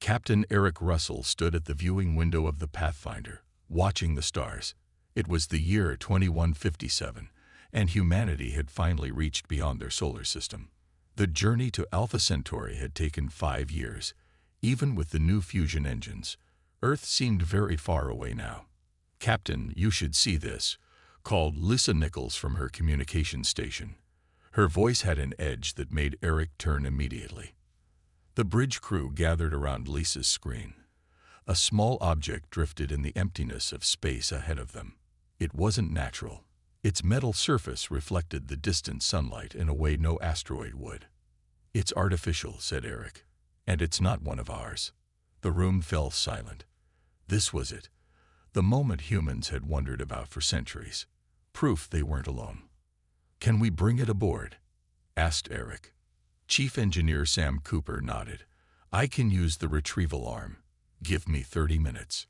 Captain Eric Russell stood at the viewing window of the Pathfinder, watching the stars. It was the year 2157, and humanity had finally reached beyond their solar system. The journey to Alpha Centauri had taken 5 years. Even with the new fusion engines, Earth seemed very far away now. "Captain, you should see this," called Lisa Nichols from her communication station. Her voice had an edge that made Eric turn immediately. The bridge crew gathered around Lisa's screen. A small object drifted in the emptiness of space ahead of them. It wasn't natural. Its metal surface reflected the distant sunlight in a way no asteroid would. "It's artificial," said Eric. "And it's not one of ours." The room fell silent. This was it. The moment humans had wondered about for centuries. Proof they weren't alone. "Can we bring it aboard?" asked Eric. Chief Engineer Sam Cooper nodded. "I can use the retrieval arm. Give me 30 minutes.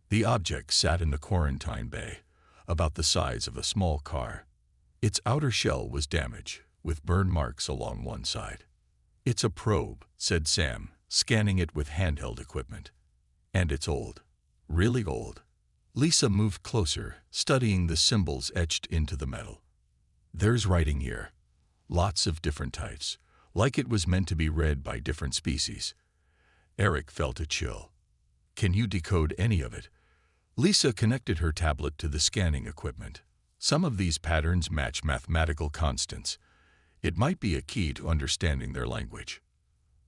The object sat in the quarantine bay, about the size of a small car. Its outer shell was damaged, with burn marks along one side. "It's a probe," said Sam, scanning it with handheld equipment. "And it's old. Really old." Lisa moved closer, studying the symbols etched into the metal. "There's writing here. Lots of different types, like it was meant to be read by different species." Eric felt a chill. "Can you decode any of it?" Lisa connected her tablet to the scanning equipment. "Some of these patterns match mathematical constants. It might be a key to understanding their language."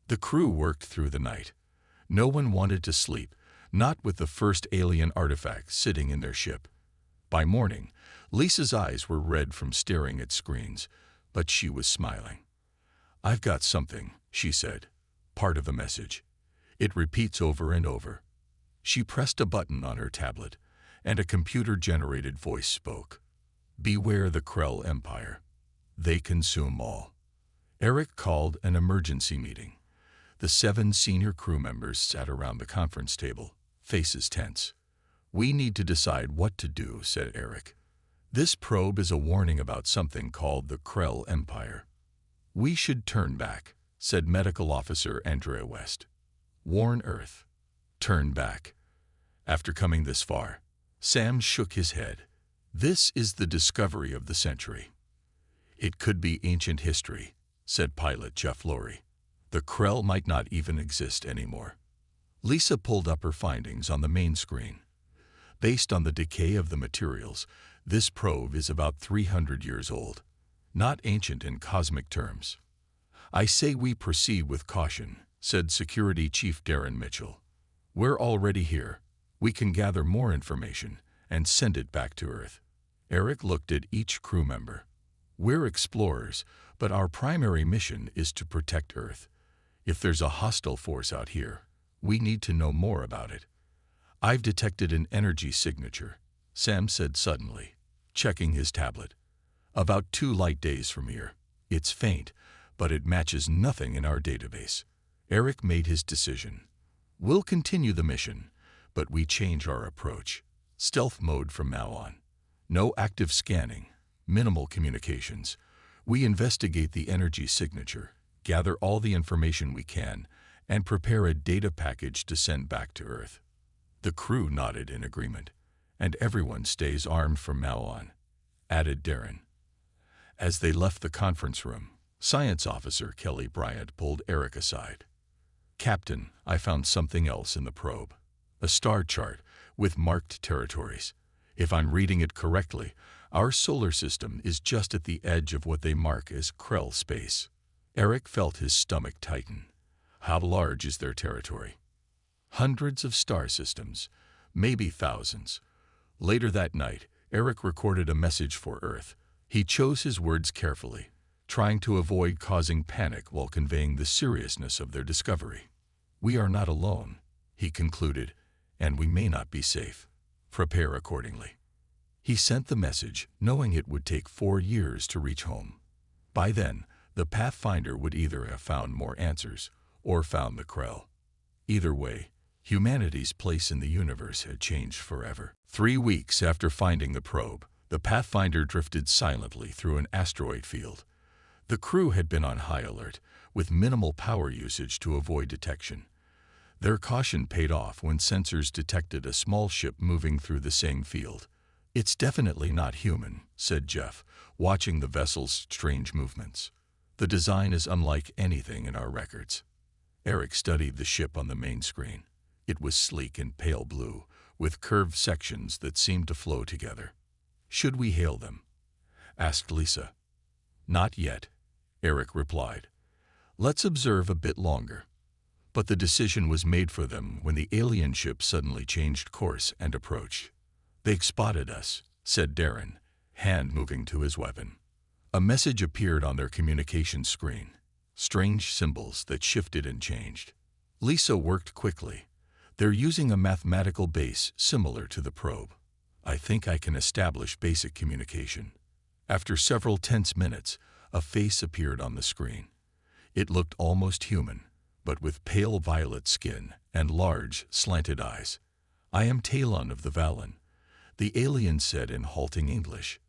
The crew worked through the night. No one wanted to sleep, not with the first alien artifact sitting in their ship. By morning, Lisa's eyes were red from staring at screens, but she was smiling. "I've got something," she said. "Part of a message. It repeats over and over." She pressed a button on her tablet, and a computer-generated voice spoke. "Beware the Krell Empire. They consume all." Eric called an emergency meeting. The 7 senior crew members sat around the conference table, faces tense. "We need to decide what to do," said Eric. "This probe is a warning about something called the Krell Empire." "We should turn back," said Medical Officer Andrea West. "Warn Earth. Turn back." After coming this far, Sam shook his head. "This is the discovery of the century." "It could be ancient history," said pilot Jeff Lorry. "The Krell might not even exist anymore." Lisa pulled up her findings on the main screen. "Based on the decay of the materials, this probe is about 300 years old. Not ancient in cosmic terms." "I say we proceed with caution," said Security Chief Darren Mitchell. "We're already here. We can gather more information and send it back to Earth." Eric looked at each crew member. "We're explorers, but our primary mission is to protect Earth. If there's a hostile force out here, we need to know more about it." "I've detected an energy signature," Sam said suddenly, checking his tablet. "About 2 light days from here. It's faint, but it matches nothing in our database." Eric made his decision. "We'll continue the mission, but we change our approach. Stealth mode from now on. No active scanning, minimal communications. We investigate the energy signature, gather all the information we can, and prepare a data package to send back to Earth." The crew nodded in agreement. "And everyone stays armed from now on," added Darren. As they left the conference room, Science Officer Kelly Bryant pulled Eric aside. "Captain, I found something else in the probe. A star chart with marked territories. If I'm reading it correctly, our solar system is just at the edge of what they mark as Krell space." Eric felt his stomach tighten. How large is their territory? Hundreds of star systems, maybe thousands. Later that night, Eric recorded a message for Earth. He chose his words carefully, trying to avoid causing panic while conveying the seriousness of their discovery. "We are not alone," he concluded, "and we may not be safe. Prepare accordingly." He sent the message, knowing it would take 4 years to reach home. By then, the Pathfinder would either have found more answers or found the Krell. Either way, humanity's place in the universe had changed forever. 3 weeks after finding the probe, the Pathfinder drifted silently through an asteroid field. The crew had been on high alert, with minimal power usage to avoid detection. Their caution paid off when sensors detected a small ship moving through the same field. "It's definitely not human," said Jeff, watching the vessel's strange movements. "The design is unlike anything in our records." Eric studied the ship on the main screen. It was sleek and pale blue, with curved sections that seemed to flow together. "Should we hail them?" asked Lisa. "Not yet," Eric replied. "Let's observe a bit longer." But the decision was made for them when the alien ship suddenly changed course and approached. "They've spotted us," said Darren, hand moving to his weapon. A message appeared on their communication screen, strange symbols that shifted and changed. Lisa worked quickly. "They're using a mathematical base similar to the probe. I think I can establish basic communication." After several tense minutes, a face appeared on the screen. It looked almost human, but with pale violet skin and large, slanted eyes. "I am Talon of the Valen," the alien said in halting English.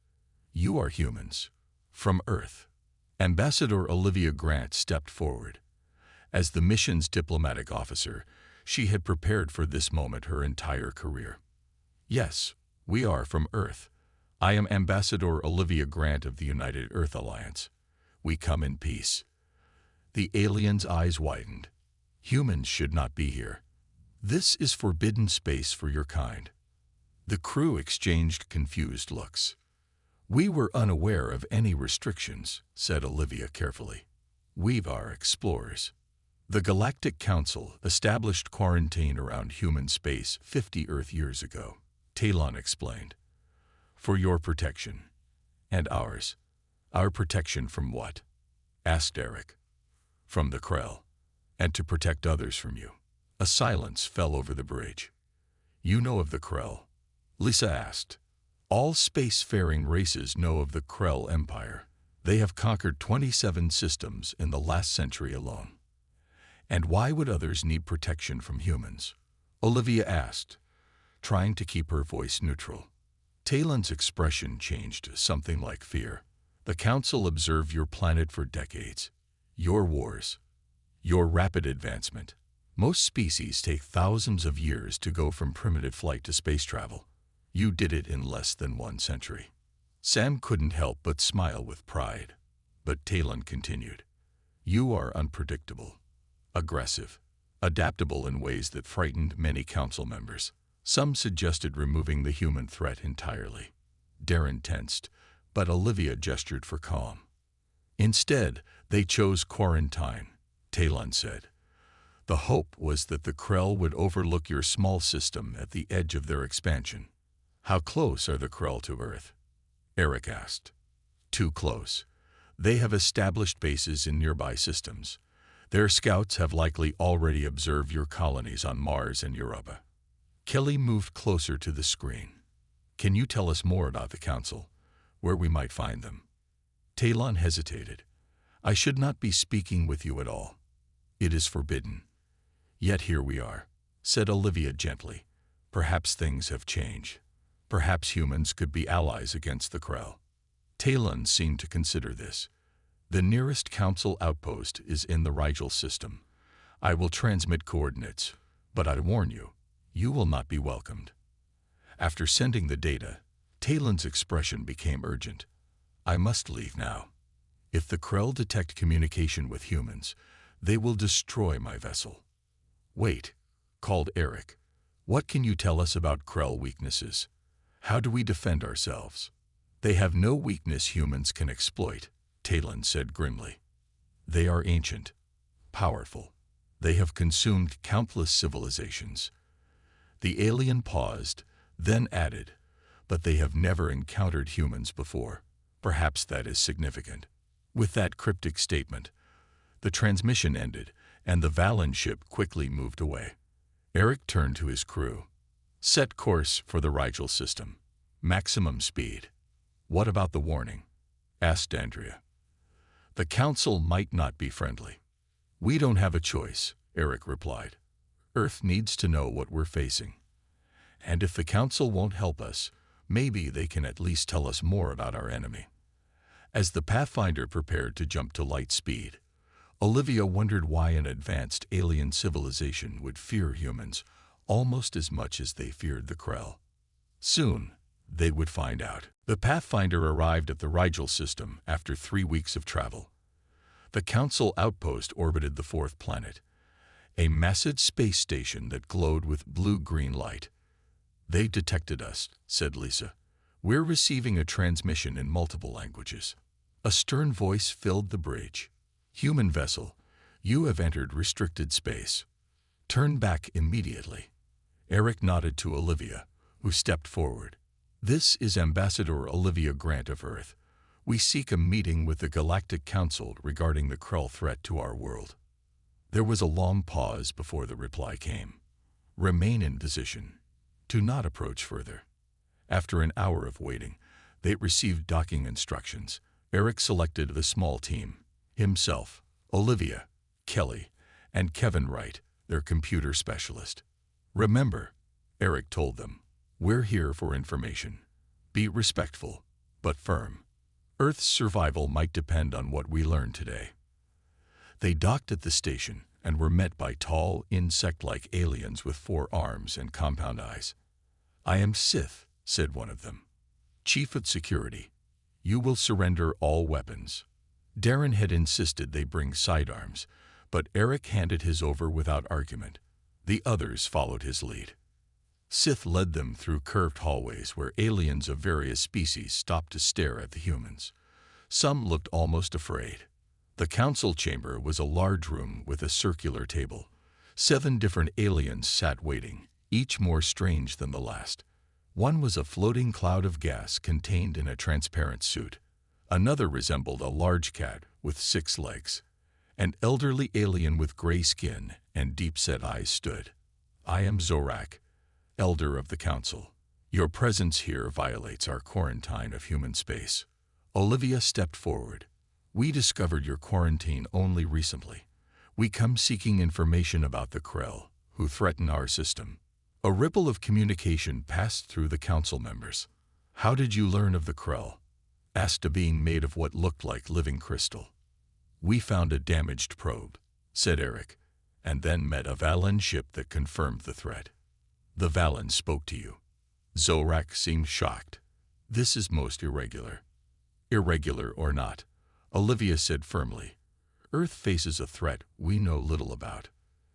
"You are humans. From Earth." Ambassador Olivia Grant stepped forward. As the mission's diplomatic officer, she had prepared for this moment her entire career. "Yes, we are from Earth. I am Ambassador Olivia Grant of the United Earth Alliance. We come in peace." The alien's eyes widened. "Humans should not be here. This is forbidden space for your kind." The crew exchanged confused looks. "We were unaware of any restrictions," said Olivia carefully. "We are explorers. The Galactic Council established quarantine around human space 50 Earth years ago," Talon explained. "For your protection. And ours." "Our protection from what?" asked Eric. "From the Krell. And to protect others from you." A silence fell over the bridge. "You know of the Krell?" Lisa asked. "All spacefaring races know of the Krell Empire. They have conquered 27 systems in the last century alone." "And why would others need protection from humans?" Olivia asked, trying to keep her voice neutral. Talon's expression changed to something like fear. "The Council observed your planet for decades. Your wars. Your rapid advancement. Most species take thousands of years to go from primitive flight to space travel. You did it in less than 1 century." Sam couldn't help but smile with pride. But Talon continued. "You are unpredictable, aggressive, adaptable in ways that frightened many council members. Some suggested removing the human threat entirely." Darren tensed, but Olivia gestured for calm. "Instead, they chose quarantine," Talon said. "The hope was that the Krell would overlook your small system at the edge of their expansion." "How close are the Krell to Earth?" Eric asked. "Too close. They have established bases in nearby systems. Their scouts have likely already observed your colonies on Mars and Europa." Kelly moved closer to the screen. "Can you tell us more about the Council, where we might find them?" Talon hesitated. "I should not be speaking with you at all. It is forbidden. Yet here we are," said Olivia gently. "Perhaps things have changed. Perhaps humans could be allies against the Krell." Talon seemed to consider this. "The nearest Council outpost is in the Rigel system. I will transmit coordinates, but I warn you, you will not be welcomed." After sending the data, Talon's expression became urgent. "I must leave now. If the Krell detect communication with humans, they will destroy my vessel." "Wait," called Eric. "What can you tell us about Krell weaknesses? How do we defend ourselves?" "They have no weakness humans can exploit," Talon said grimly. "They are ancient, powerful. They have consumed countless civilizations." The alien paused, then added, "But they have never encountered humans before. Perhaps that is significant." With that cryptic statement, the transmission ended, and the Valen ship quickly moved away. Eric turned to his crew. "Set course for the Rigel system. Maximum speed." "What about the warning?" asked Andrea. "The Council might not be friendly." "We don't have a choice," Eric replied. "Earth needs to know what we're facing. And if the Council won't help us, maybe they can at least tell us more about our enemy." As the Pathfinder prepared to jump to light speed, Olivia wondered why an advanced alien civilization would fear humans almost as much as they feared the Krell. Soon, they would find out. The Pathfinder arrived at the Rigel system after 3 weeks of travel. The Council outpost orbited the fourth planet, a massive space station that glowed with blue-green light. "They detected us," said Lisa. "We're receiving a transmission in multiple languages." A stern voice filled the bridge. "Human vessel, you have entered restricted space. Turn back immediately." Eric nodded to Olivia, who stepped forward. "This is Ambassador Olivia Grant of Earth. We seek a meeting with the Galactic Council regarding the Krell threat to our world." There was a long pause before the reply came. "Remain in position. Do not approach further." After an hour of waiting, they received docking instructions. Eric selected the small team: himself, Olivia, Kelly, and Kevin Wright, their computer specialist. "Remember," Eric told them, "we're here for information. Be respectful, but firm. Earth's survival might depend on what we learn today." They docked at the station and were met by tall, insect-like aliens with 4 arms and compound eyes. "I am Sith," said one of them. "Chief of Security. You will surrender all weapons." Darren had insisted they bring sidearms, but Eric handed his over without argument. The others followed his lead. Sith led them through curved hallways where aliens of various species stopped to stare at the humans. Some looked almost afraid. The council chamber was a large room with a circular table. 7 different aliens sat waiting, each more strange than the last. One was a floating cloud of gas contained in a transparent suit. Another resembled a large cat with 6 legs. An elderly alien with gray skin and deep-set eyes stood. "I am Zorak, Elder of the Council. Your presence here violates our quarantine of human space." Olivia stepped forward. "We discovered your quarantine only recently. We come seeking information about the Krell, who threaten our system." A ripple of communication passed through the council members. "How did you learn of the Krell?" asked a being made of what looked like living crystal. "We found a damaged probe," said Eric, "and then met a Valen ship that confirmed the threat." "The Valen spoke to you?" Zorak seemed shocked. "This is most irregular." "Irregular or not," Olivia said firmly, "Earth faces a threat we know little about.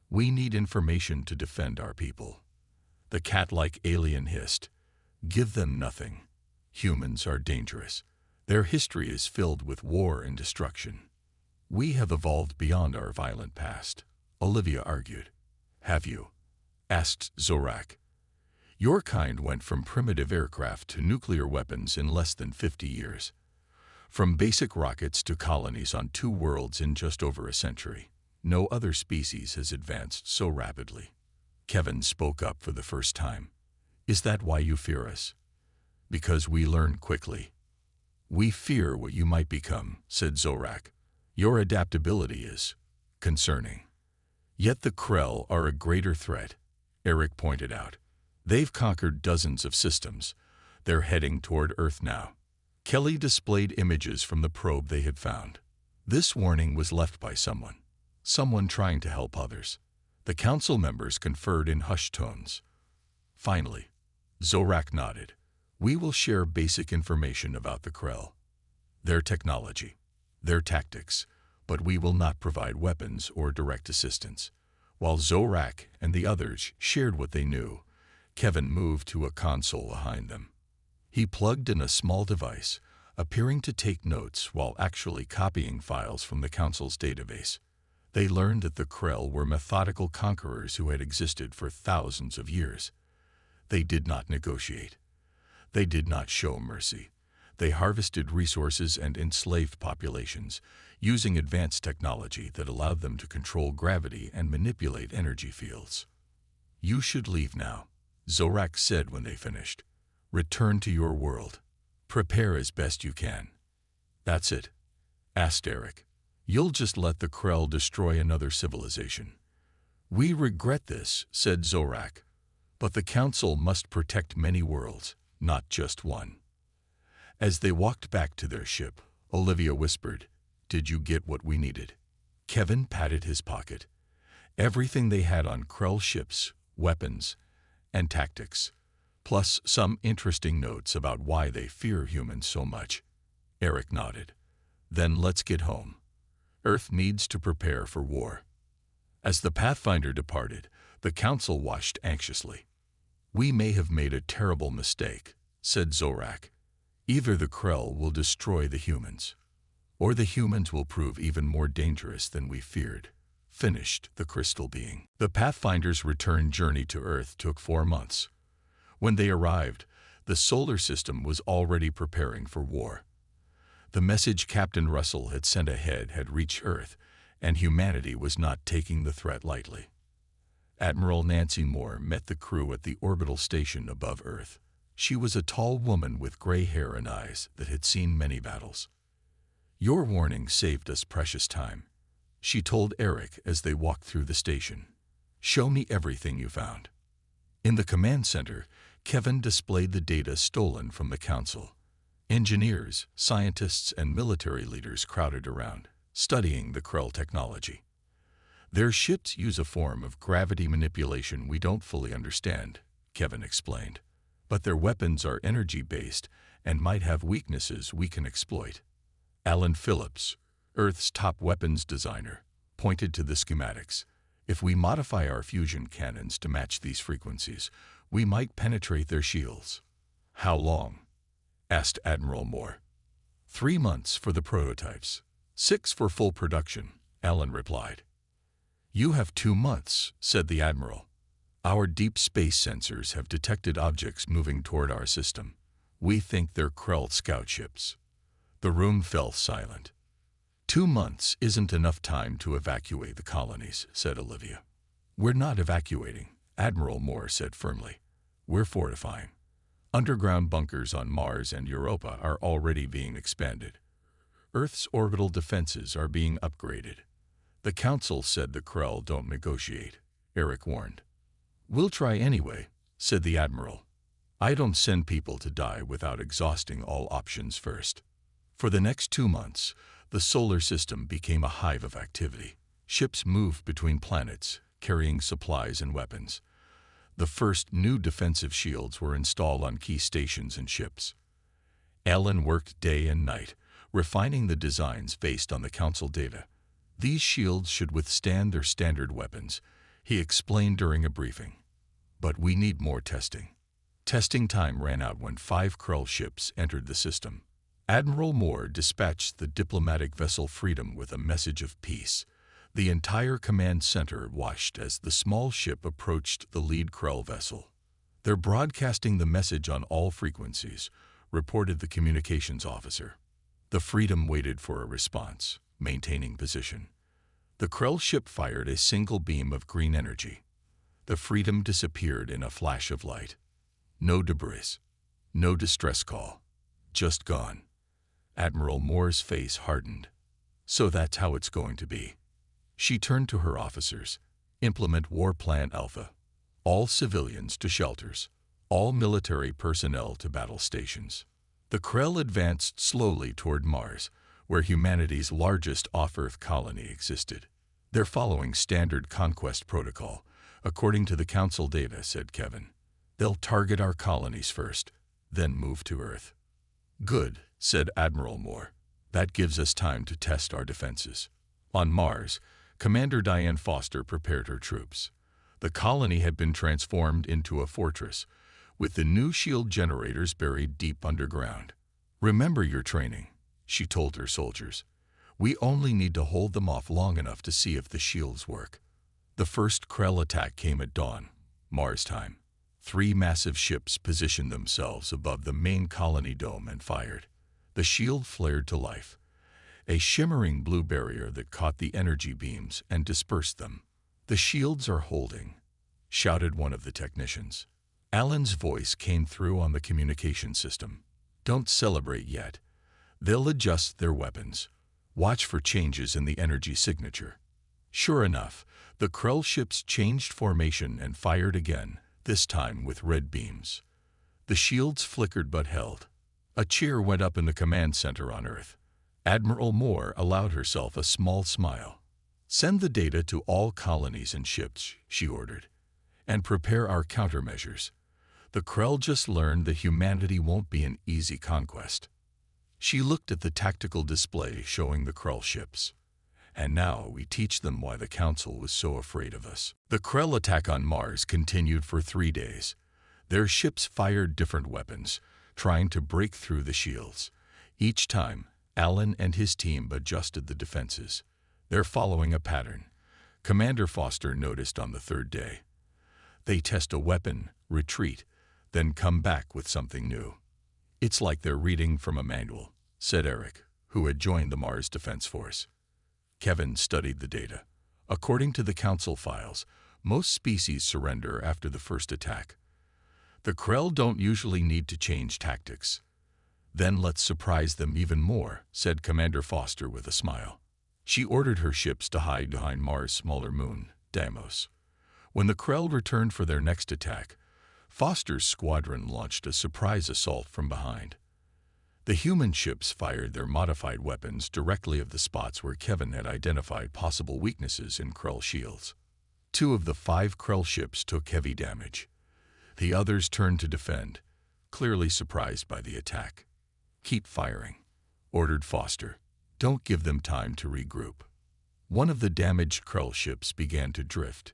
We need information to defend our people." The cat-like alien hissed, "Give them nothing. Humans are dangerous. Their history is filled with war and destruction." "We have evolved beyond our violent past," Olivia argued. "Have you?" asked Zorak. "Your kind went from primitive aircraft to nuclear weapons in less than 50 years. From basic rockets to colonies on 2 worlds in just over a century. No other species has advanced so rapidly." Kevin spoke up for the first time. "Is that why you fear us?" "Because we learn quickly." "We fear what you might become," said Zorak. "Your adaptability is concerning." "Yet the Krell are a greater threat," Eric pointed out. "They've conquered dozens of systems. They're heading toward Earth now." Kelly displayed images from the probe they had found. This warning was left by someone trying to help others. The council members conferred in hushed tones. Finally, Zorak nodded. "We will share basic information about the Krell, their technology, their tactics, but we will not provide weapons or direct assistance." While Zorak and the others shared what they knew, Kevin moved to a console behind them. He plugged in a small device, appearing to take notes while actually copying files from the council's database. They learned that the Krell were methodical conquerors who had existed for thousands of years. They did not negotiate. They did not show mercy. They harvested resources and enslaved populations, using advanced technology that allowed them to control gravity and manipulate energy fields. "You should leave now," Zorak said when they finished. "Return to your world. Prepare as best you can." "That's it?" asked Eric. "You'll just let the Krell destroy another civilization?" "We regret this," said Zorak, "but the Council must protect many worlds, not just one." As they walked back to their ship, Olivia whispered, "Did you get what we needed?" Kevin patted his pocket. Everything they had on Krell ships, weapons, and tactics, plus some interesting notes about why they fear humans so much. Eric nodded. Then let's get home. Earth needs to prepare for war. As the Pathfinder departed, the Council watched anxiously. We may have made a terrible mistake, said Zorak. Either the Krell will destroy the humans, or the humans will prove even more dangerous than we feared, finished the crystal being. The Pathfinder's return journey to Earth took 4 months. When they arrived, the solar system was already preparing for war. The message Captain Russell had sent ahead had reached Earth, and humanity was not taking the threat lightly. Admiral Nancy Moore met the crew at the orbital station above Earth. She was a tall woman with gray hair and eyes that had seen many battles. Your warning saved us precious time, she told Eric as they walked through the station. Show me everything you found. In the command center, Kevin displayed the data stolen from the Council. Engineers, scientists, and military leaders crowded around, studying the Krell technology. Their ships use a form of gravity manipulation we don't fully understand, Kevin explained. But their weapons are energy-based and might have weaknesses we can exploit. Alan Phillips, Earth's top weapons designer, pointed to the schematics. If we modify our fusion cannons to match these frequencies, we might penetrate their shields. How long? Asked Admiral Moore. 3 months for the prototypes. 6 for full production, Alan replied. You have 2 months, said the Admiral. Our deep space sensors have detected objects moving toward our system. We think they're Krell scout ships. The room fell silent. 2 months isn't enough time to evacuate the colonies, said Olivia. We're not evacuating, Admiral Moore said firmly. We're fortifying. Underground bunkers on Mars and Europa are already being expanded. Earth's orbital defenses are being upgraded. The Council said the Krell don't negotiate, Eric warned. We'll try anyway, said the Admiral. I don't send people to die without exhausting all options first. For the next 2 months, the solar system became a hive of activity. Ships moved between planets, carrying supplies and weapons. The first new defensive shields were installed on key stations and ships. Alan worked day and night, refining the designs based on the Council data. These shields should withstand their standard weapons, he explained during a briefing. But we need more testing. Testing time ran out when 5 Krell ships entered the system. Admiral Moore dispatched the diplomatic vessel Freedom with a message of peace. The entire command center watched as the small ship approached the lead Krell vessel. They're broadcasting the message on all frequencies, reported the communications officer. The Freedom waited for a response, maintaining position. The Krell ship fired a single beam of green energy. The Freedom disappeared in a flash of light. No debris, no distress call, just gone. Admiral Moore's face hardened. So that's how it's going to be. She turned to her officers. Implement War Plan Alpha. All civilians to shelters. All military personnel to battle stations. The Krell advanced slowly toward Mars, where humanity's largest off-Earth colony existed. They're following standard conquest protocol, according to the Council data, said Kevin. They'll target our colonies first, then move to Earth. Good, said Admiral Moore. That gives us time to test our defenses. On Mars, Commander Diane Foster prepared her troops. The colony had been transformed into a fortress, with the new shield generators buried deep underground. Remember your training, she told her soldiers. We only need to hold them off long enough to see if the shields work. The first Krell attack came at dawn, Mars time. 3 massive ships positioned themselves above the main colony dome and fired. The shield flared to life, a shimmering blue barrier that caught the energy beams and dispersed them. The shields are holding, shouted one of the technicians. Alan's voice came through on the communication system. Don't celebrate yet. They'll adjust their weapons. Watch for changes in the energy signature. Sure enough, the Krell ships changed formation and fired again, this time with red beams. The shields flickered but held. A cheer went up in the command center on Earth. Admiral Moore allowed herself a small smile. Send the data to all colonies and ships, she ordered, and prepare our countermeasures. The Krell just learned that humanity won't be an easy conquest. She looked at the tactical display showing the Krell ships. And now we teach them why the Council was so afraid of us. The Krell attack on Mars continued for 3 days. Their ships fired different weapons, trying to break through the shields. Each time, Alan and his team adjusted the defenses. They're following a pattern, Commander Foster noticed on the 3rd day. They test a weapon, retreat, then come back with something new. It's like they're reading from a manual, said Eric, who had joined the Mars Defense Force. Kevin studied the data. According to the Council files, most species surrender after the first attack. The Krell don't usually need to change tactics. Then let's surprise them even more, said Commander Foster with a smile. She ordered her ships to hide behind Mars' smaller moon, Deimos. When the Krell returned for their next attack, Foster's squadron launched a surprise assault from behind. The human ships fired their modified weapons directly at the spots where Kevin had identified possible weaknesses in Krell shields. 2 of the 5 Krell ships took heavy damage. The others turned to defend, clearly surprised by the attack. Keep firing, ordered Foster. Don't give them time to regroup. One of the damaged Krell ships began to drift,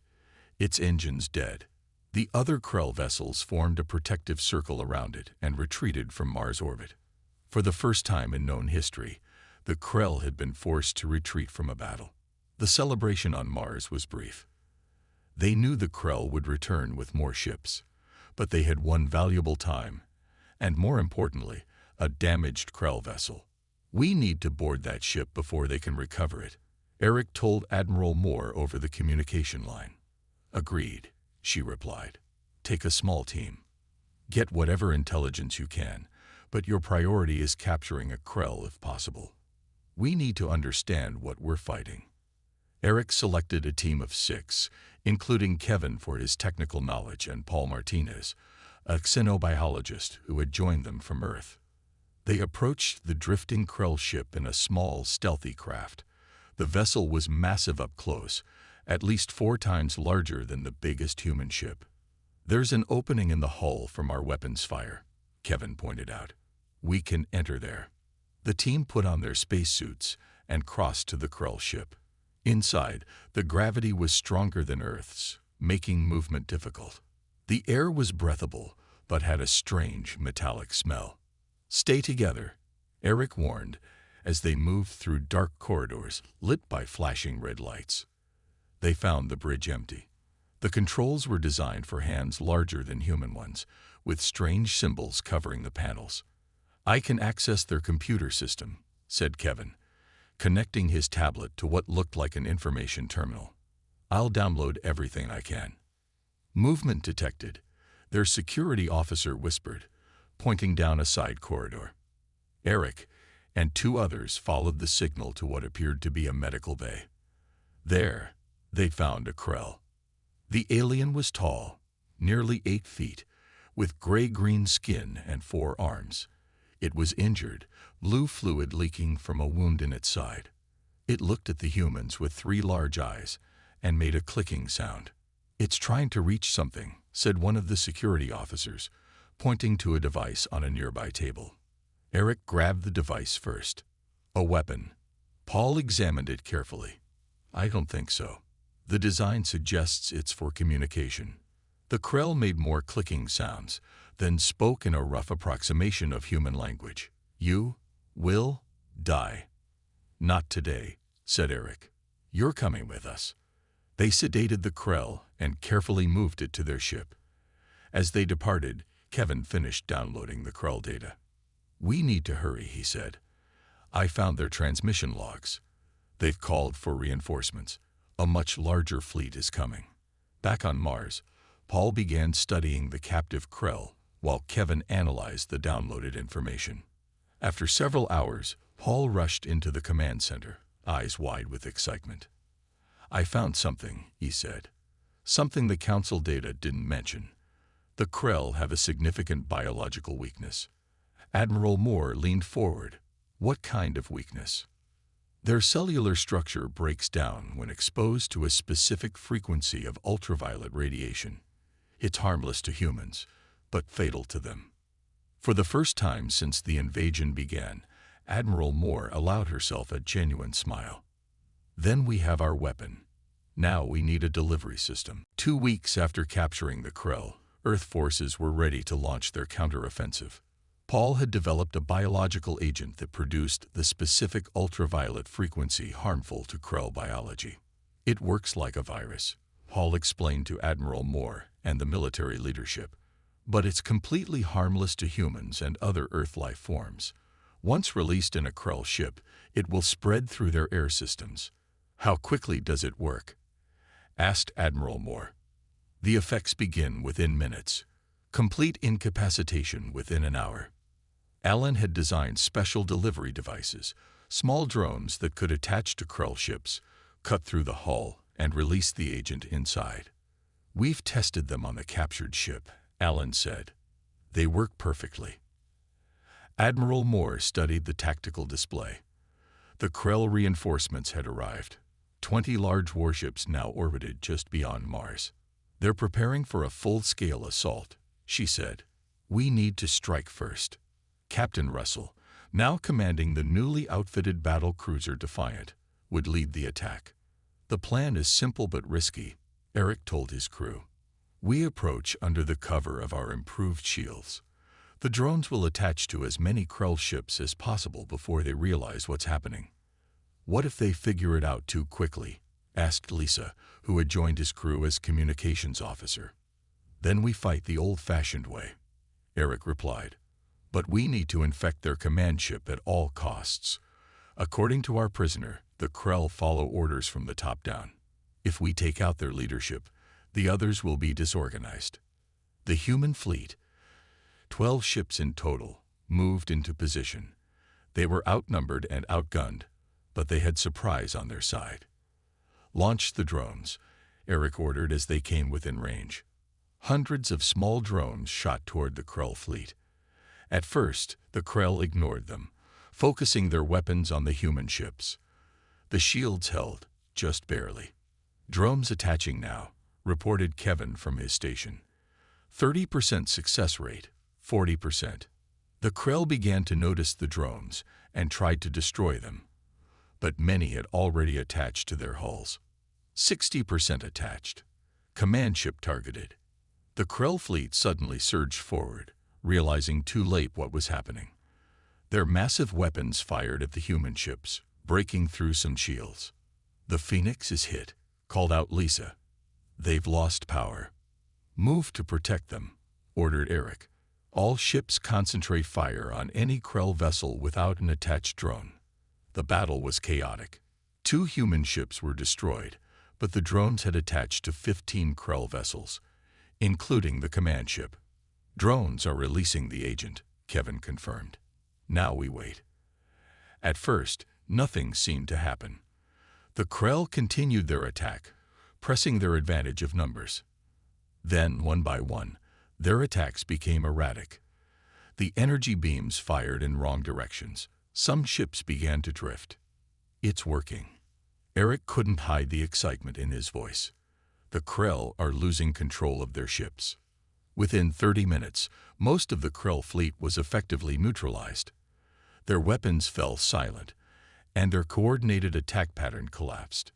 its engines dead. The other Krell vessels formed a protective circle around it and retreated from Mars orbit. For the first time in known history, the Krell had been forced to retreat from a battle. The celebration on Mars was brief. They knew the Krell would return with more ships, but they had won valuable time, and more importantly, a damaged Krell vessel. We need to board that ship before they can recover it, Eric told Admiral Moore over the communication line. Agreed, she replied. Take a small team. Get whatever intelligence you can, but your priority is capturing a Krell if possible. We need to understand what we're fighting. Eric selected a team of 6, including Kevin for his technical knowledge and Paul Martinez, a xenobiologist who had joined them from Earth. They approached the drifting Krell ship in a small, stealthy craft. The vessel was massive up close, at least 4 times larger than the biggest human ship. There's an opening in the hull from our weapons fire, Kevin pointed out. We can enter there. The team put on their spacesuits and crossed to the Krell ship. Inside, the gravity was stronger than Earth's, making movement difficult. The air was breathable, but had a strange, metallic smell. Stay together, Eric warned, as they moved through dark corridors lit by flashing red lights. They found the bridge empty. The controls were designed for hands larger than human ones, with strange symbols covering the panels. I can access their computer system, said Kevin, connecting his tablet to what looked like an information terminal. I'll download everything I can. Movement detected, their security officer whispered, pointing down a side corridor. Eric and 2 others followed the signal to what appeared to be a medical bay. There, they found a Krell. The alien was tall, nearly 8 feet, with gray-green skin and 4 arms. It was injured, blue fluid leaking from a wound in its side. It looked at the humans with 3 large eyes and made a clicking sound. It's trying to reach something, said one of the security officers, pointing to a device on a nearby table. Eric grabbed the device first. A weapon. Paul examined it carefully. I don't think so. The design suggests it's for communication. The Krell made more clicking sounds, then spoke in a rough approximation of human language. You will die. Not today, said Eric. You're coming with us. They sedated the Krell and carefully moved it to their ship. As they departed, Kevin finished downloading the Krell data. We need to hurry, he said. I found their transmission logs. They've called for reinforcements. A much larger fleet is coming. Back on Mars, Paul began studying the captive Krell while Kevin analyzed the downloaded information. After several hours, Paul rushed into the command center, eyes wide with excitement. I found something, he said. Something the Council data didn't mention. The Krell have a significant biological weakness. Admiral Moore leaned forward. What kind of weakness? Their cellular structure breaks down when exposed to a specific frequency of ultraviolet radiation. It's harmless to humans, but fatal to them. For the first time since the invasion began, Admiral Moore allowed herself a genuine smile. Then we have our weapon. Now we need a delivery system. 2 weeks after capturing the Krell, Earth forces were ready to launch their counteroffensive. Paul had developed a biological agent that produced the specific ultraviolet frequency harmful to Krell biology. It works like a virus, Paul explained to Admiral Moore and the military leadership. But it's completely harmless to humans and other Earth life forms. Once released in a Krell ship, it will spread through their air systems. How quickly does it work? Asked Admiral Moore. The effects begin within minutes. Complete incapacitation within an hour. Alan had designed special delivery devices, small drones that could attach to Krell ships, cut through the hull, and release the agent inside. We've tested them on the captured ship, Alan said. They work perfectly. Admiral Moore studied the tactical display. The Krell reinforcements had arrived. 20 large warships now orbited just beyond Mars. They're preparing for a full-scale assault, she said. We need to strike first. Captain Russell, now commanding the newly outfitted battle cruiser Defiant, would lead the attack. The plan is simple but risky, Eric told his crew. We approach under the cover of our improved shields. The drones will attach to as many Krell ships as possible before they realize what's happening. What if they figure it out too quickly? Asked Lisa, who had joined his crew as communications officer. Then we fight the old-fashioned way, Eric replied. But we need to infect their command ship at all costs. According to our prisoner, the Krell follow orders from the top down. If we take out their leadership, the others will be disorganized. The human fleet, 12 ships in total, moved into position. They were outnumbered and outgunned, but they had surprise on their side. Launch the drones, Eric ordered as they came within range. Hundreds of small drones shot toward the Krell fleet. At first, the Krell ignored them, focusing their weapons on the human ships. The shields held, just barely. Drones attaching now, reported Kevin from his station. 30% success rate, 40%. The Krell began to notice the drones and tried to destroy them. But many had already attached to their hulls. 60% attached. Command ship targeted. The Krell fleet suddenly surged forward, realizing too late what was happening. Their massive weapons fired at the human ships, breaking through some shields. The Phoenix is hit, called out Lisa. They've lost power. Move to protect them, ordered Eric. All ships concentrate fire on any Krell vessel without an attached drone. The battle was chaotic. 2 human ships were destroyed, but the drones had attached to 15 Krell vessels, including the command ship. Drones are releasing the agent, Kevin confirmed. Now we wait. At first, nothing seemed to happen. The Krell continued their attack, pressing their advantage of numbers. Then, one by one, their attacks became erratic. The energy beams fired in wrong directions. Some ships began to drift. It's working. Eric couldn't hide the excitement in his voice. The Krell are losing control of their ships. Within 30 minutes, most of the Krell fleet was effectively neutralized. Their weapons fell silent, and their coordinated attack pattern collapsed.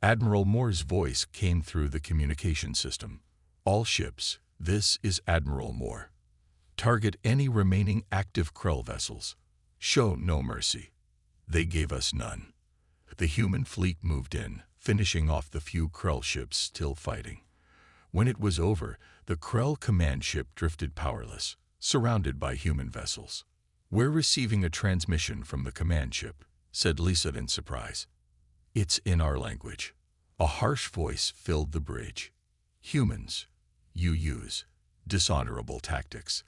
Admiral Moore's voice came through the communication system. All ships, this is Admiral Moore. Target any remaining active Krell vessels. Show no mercy. They gave us none. The human fleet moved in, finishing off the few Krell ships still fighting. When it was over, the Krell command ship drifted powerless, surrounded by human vessels. We're receiving a transmission from the command ship, said Lisa in surprise. It's in our language. A harsh voice filled the bridge. Humans, you use dishonorable tactics.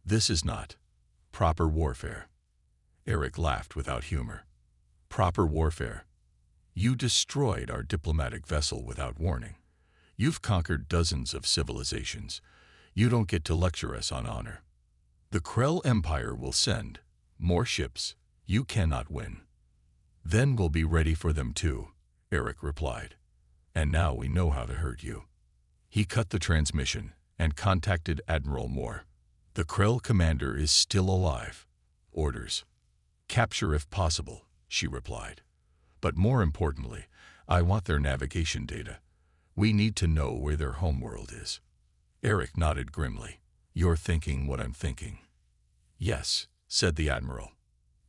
This is not proper warfare. Eric laughed without humor. Proper warfare? You destroyed our diplomatic vessel without warning. You've conquered dozens of civilizations. You don't get to lecture us on honor. The Krell Empire will send more ships. You cannot win. Then we'll be ready for them too, Eric replied. And now we know how to hurt you. He cut the transmission and contacted Admiral Moore. The Krell commander is still alive. Orders. Capture if possible, she replied. But more importantly, I want their navigation data. We need to know where their homeworld is. Eric nodded grimly. You're thinking what I'm thinking. Yes, said the Admiral.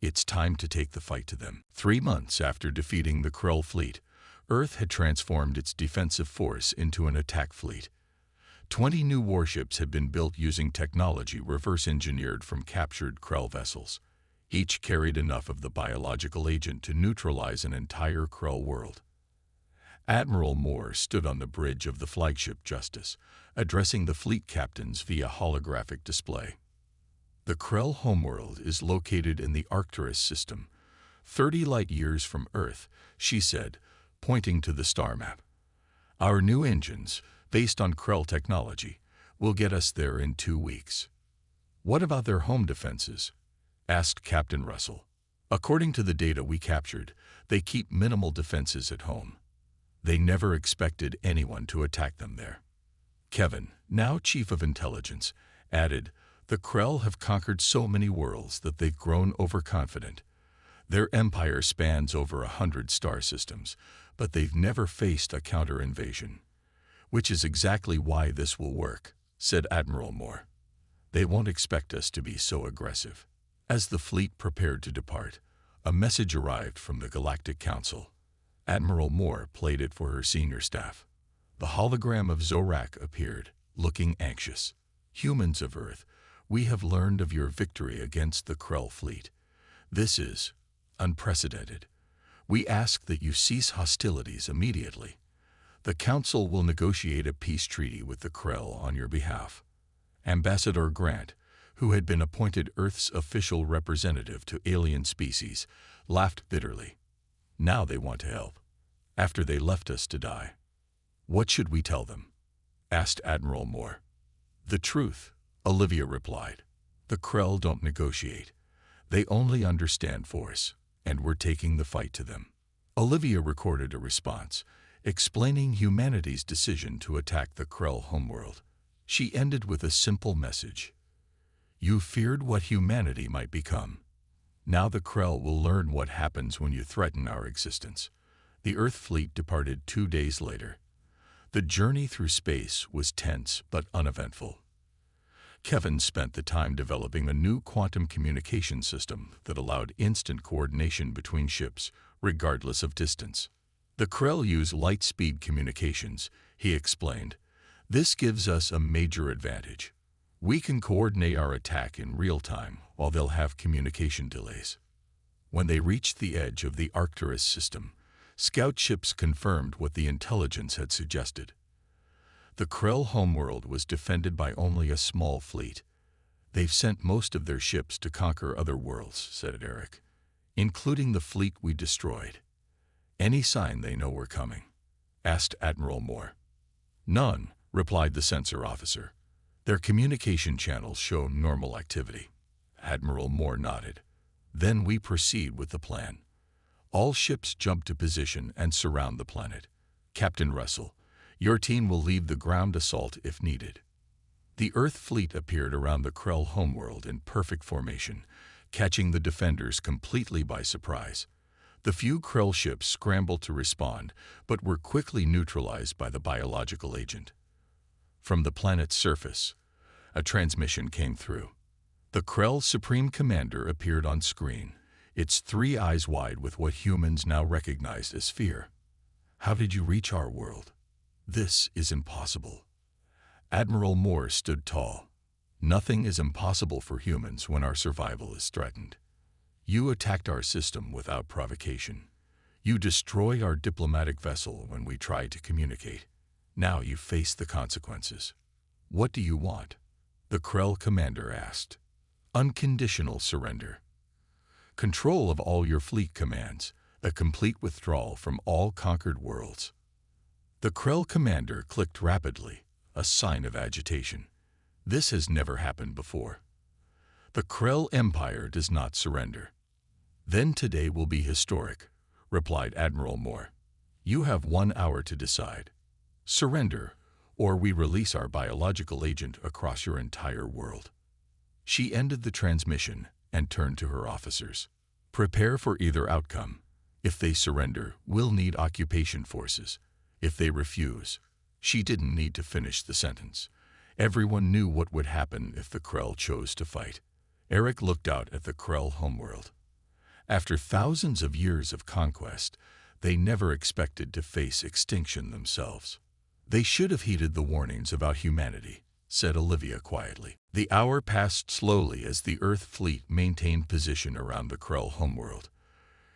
It's time to take the fight to them. 3 months after defeating the Krell fleet, Earth had transformed its defensive force into an attack fleet. 20 new warships had been built using technology reverse-engineered from captured Krell vessels. Each carried enough of the biological agent to neutralize an entire Krell world. Admiral Moore stood on the bridge of the flagship Justice, addressing the fleet captains via holographic display. The Krell homeworld is located in the Arcturus system, 30 light-years from Earth, she said, pointing to the star map. Our new engines, based on Krell technology, will get us there in 2 weeks. What about their home defenses? Asked Captain Russell. According to the data we captured, they keep minimal defenses at home. They never expected anyone to attack them there. Kevin, now Chief of Intelligence, added, the Krell have conquered so many worlds that they've grown overconfident. Their empire spans over 100 star systems, but they've never faced a counter-invasion. Which is exactly why this will work, said Admiral Moore. They won't expect us to be so aggressive. As the fleet prepared to depart, a message arrived from the Galactic Council. Admiral Moore played it for her senior staff. The hologram of Zorak appeared, looking anxious. Humans of Earth, we have learned of your victory against the Krell fleet. This is unprecedented. We ask that you cease hostilities immediately. The Council will negotiate a peace treaty with the Krell on your behalf. Ambassador Grant, who had been appointed Earth's official representative to alien species, laughed bitterly. Now they want to help, after they left us to die. What should we tell them? Asked Admiral Moore. The truth, Olivia replied. The Krell don't negotiate. They only understand force, and we're taking the fight to them. Olivia recorded a response, explaining humanity's decision to attack the Krell homeworld. She ended with a simple message. You feared what humanity might become. Now the Krell will learn what happens when you threaten our existence. The Earth fleet departed 2 days later. The journey through space was tense but uneventful. Kevin spent the time developing a new quantum communication system that allowed instant coordination between ships, regardless of distance. The Krell use light-speed communications, he explained. This gives us a major advantage. We can coordinate our attack in real time while they'll have communication delays. When they reached the edge of the Arcturus system, scout ships confirmed what the intelligence had suggested. The Krell homeworld was defended by only a small fleet. They've sent most of their ships to conquer other worlds, said Eric, including the fleet we destroyed. Any sign they know we're coming? Asked Admiral Moore. None, replied the sensor officer. Their communication channels show normal activity. Admiral Moore nodded. Then we proceed with the plan. All ships jump to position and surround the planet. Captain Russell, your team will lead the ground assault if needed. The Earth fleet appeared around the Krell homeworld in perfect formation, catching the defenders completely by surprise. The few Krell ships scrambled to respond, but were quickly neutralized by the biological agent. From the planet's surface, a transmission came through. The Krell Supreme Commander appeared on screen, its 3 eyes wide with what humans now recognized as fear. How did you reach our world? This is impossible. Admiral Moore stood tall. Nothing is impossible for humans when our survival is threatened. You attacked our system without provocation. You destroy our diplomatic vessel when we try to communicate. Now you face the consequences. What do you want? The Krell commander asked. Unconditional surrender. Control of all your fleet commands, a complete withdrawal from all conquered worlds. The Krell commander clicked rapidly, a sign of agitation. This has never happened before. The Krell Empire does not surrender. Then today will be historic, replied Admiral Moore. You have 1 hour to decide. Surrender, or we release our biological agent across your entire world. She ended the transmission and turned to her officers. Prepare for either outcome. If they surrender, we'll need occupation forces. If they refuse, she didn't need to finish the sentence. Everyone knew what would happen if the Krell chose to fight. Eric looked out at the Krell homeworld. After thousands of years of conquest, they never expected to face extinction themselves. They should have heeded the warnings about humanity, said Olivia quietly. The hour passed slowly as the Earth fleet maintained position around the Krell homeworld.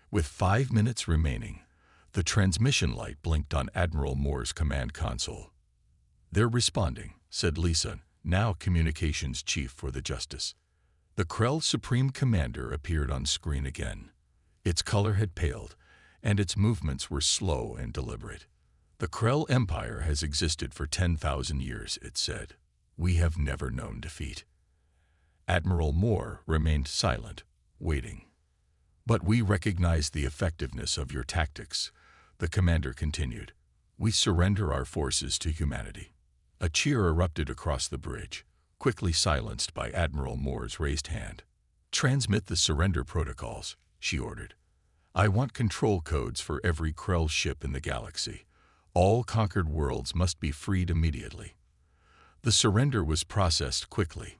With 5 minutes remaining, the transmission light blinked on Admiral Moore's command console. They're responding, said Lisa, now communications chief for the Justice. The Krell Supreme Commander appeared on screen again. Its color had paled, and its movements were slow and deliberate. The Krell Empire has existed for 10,000 years, it said. We have never known defeat. Admiral Moore remained silent, waiting. But we recognize the effectiveness of your tactics, the commander continued. We surrender our forces to humanity. A cheer erupted across the bridge, quickly silenced by Admiral Moore's raised hand. Transmit the surrender protocols, she ordered. I want control codes for every Krell ship in the galaxy. All conquered worlds must be freed immediately. The surrender was processed quickly.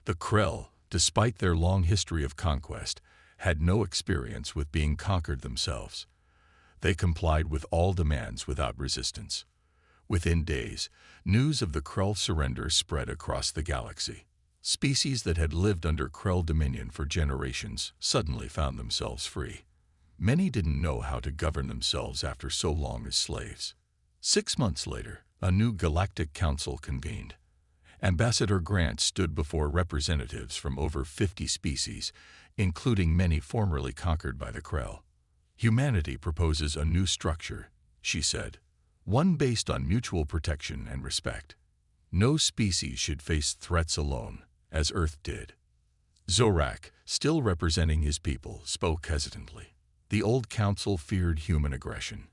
The Krell, despite their long history of conquest, had no experience with being conquered themselves. They complied with all demands without resistance. Within days, news of the Krell surrender spread across the galaxy. Species that had lived under Krell dominion for generations suddenly found themselves free. Many didn't know how to govern themselves after so long as slaves. 6 months later, a new Galactic Council convened. Ambassador Grant stood before representatives from over 50 species, including many formerly conquered by the Krell. Humanity proposes a new structure, she said, one based on mutual protection and respect. No species should face threats alone, as Earth did. Zorak, still representing his people, spoke hesitantly. The old council feared human aggression.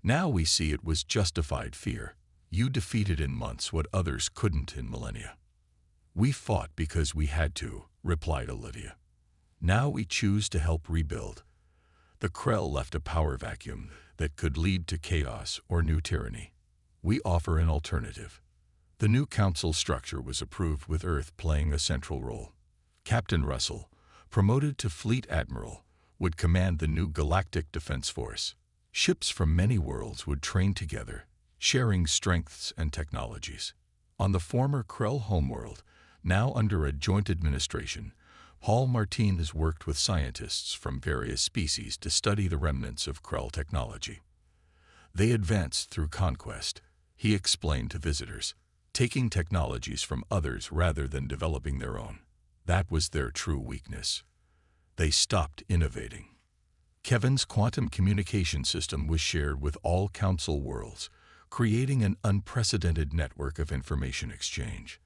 Now we see it was justified fear. You defeated in months what others couldn't in millennia. We fought because we had to, replied Olivia. Now we choose to help rebuild. The Krell left a power vacuum that could lead to chaos or new tyranny. We offer an alternative. The new council structure was approved with Earth playing a central role. Captain Russell, promoted to Fleet Admiral, would command the new Galactic Defense Force. Ships from many worlds would train together, sharing strengths and technologies. On the former Krell homeworld, now under a joint administration, Paul Martinez worked with scientists from various species to study the remnants of Krell technology. They advanced through conquest, he explained to visitors, taking technologies from others rather than developing their own. That was their true weakness. They stopped innovating. Kevin's quantum communication system was shared with all council worlds, creating an unprecedented network of information exchange.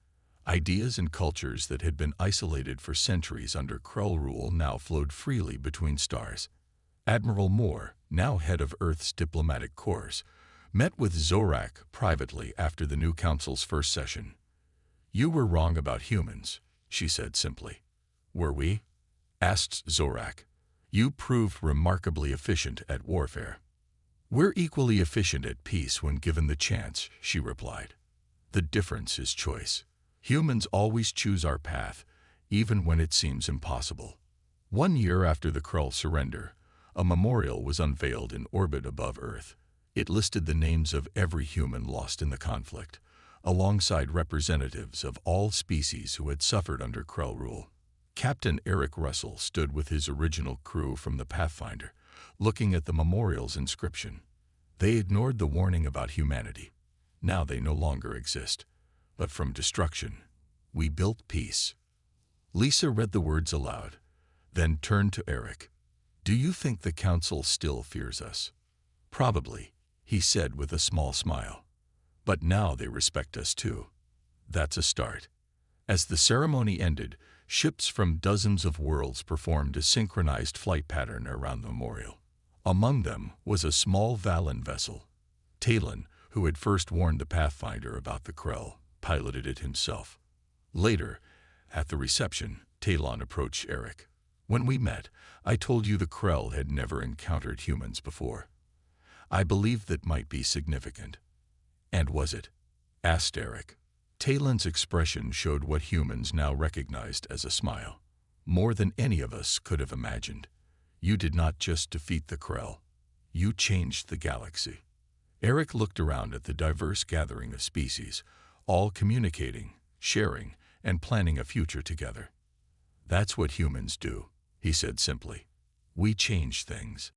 Ideas and cultures that had been isolated for centuries under Krell rule now flowed freely between stars. Admiral Moore, now head of Earth's diplomatic corps, met with Zorak privately after the new council's first session. You were wrong about humans, she said simply. Were we? Asked Zorak. You proved remarkably efficient at warfare. We're equally efficient at peace when given the chance, she replied. The difference is choice. Humans always choose our path, even when it seems impossible. 1 year after the Krell surrender, a memorial was unveiled in orbit above Earth. It listed the names of every human lost in the conflict, alongside representatives of all species who had suffered under Krell rule. Captain Eric Russell stood with his original crew from the Pathfinder, looking at the memorial's inscription. They ignored the warning about humanity. Now they no longer exist. But from destruction, we built peace. Lisa read the words aloud, then turned to Eric. Do you think the council still fears us? Probably, he said with a small smile. But now they respect us too. That's a start. As the ceremony ended, ships from dozens of worlds performed a synchronized flight pattern around the memorial. Among them was a small Valen vessel. Talon, who had first warned the Pathfinder about the Krell, piloted it himself. Later, at the reception, Talon approached Eric. "When we met, I told you the Krell had never encountered humans before. I believed that might be significant." "And was it?" asked Eric. Talon's expression showed what humans now recognized as a smile. "More than any of us could have imagined. You did not just defeat the Krell. You changed the galaxy." Eric looked around at the diverse gathering of species, all communicating, sharing, and planning a future together. "That's what humans do," he said simply. "We change things."